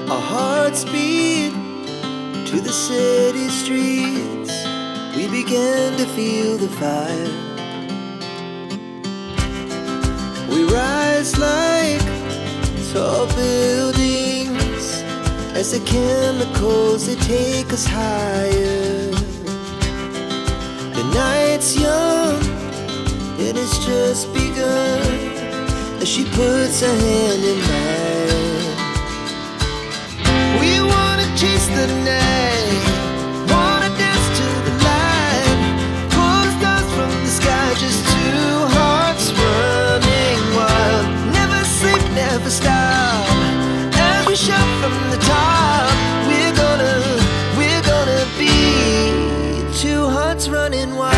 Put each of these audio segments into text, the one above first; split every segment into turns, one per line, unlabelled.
Our hearts beat to the city streets. We began to feel the fire. We rise like tall buildings as the chemicals, they take us higher. The night's young, it has just begun, as she puts her hand in mine. We wanna chase the night, wanna dance to the light, pull the stars from the sky, just two hearts running wild. Never sleep, never stop, as we shout from the top. We're gonna be two hearts running wild.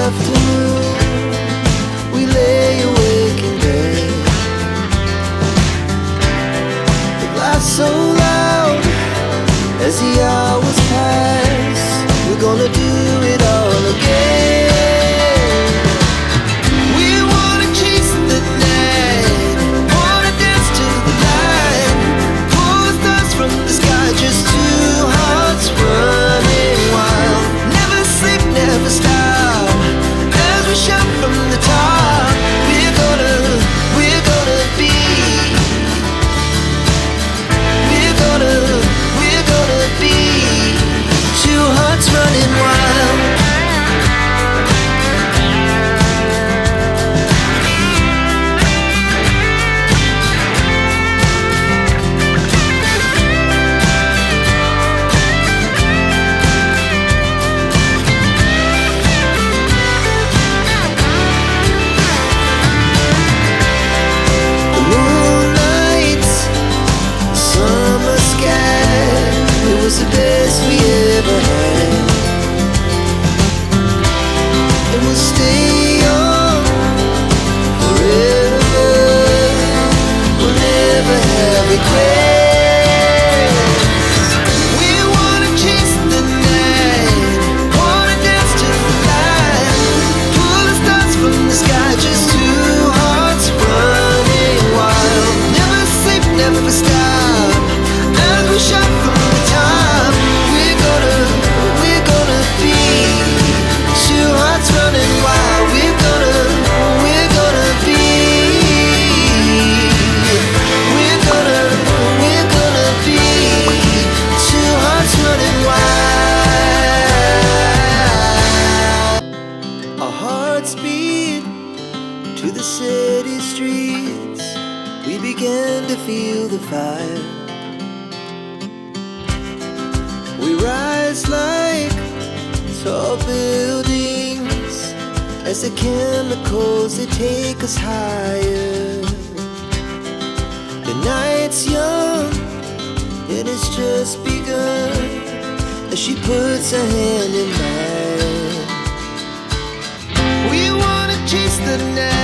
Afternoon, we lay awake in bed. The laugh so loud as the hours pass. We're gonna do it all again. We wanna chase the night, wanna dance to the light, pull the stars from the sky, just two hearts running wild. Never sleep, never stop, shout from the top. We're gonna be, we're gonna be two hearts running wild. The best we ever had, and we'll stay on forever. We'll never have regrets. We wanna chase the night, wanna dance to the light, pull the stars from the sky, just two hearts running wild. Never sleep, never stop, as we shout from the top. Speed to the city streets, we began to feel the fire. We rise like tall buildings as the chemicals, they take us higher. The night's young, it has just begun, as she puts her hand in mine. We wanna chase the night.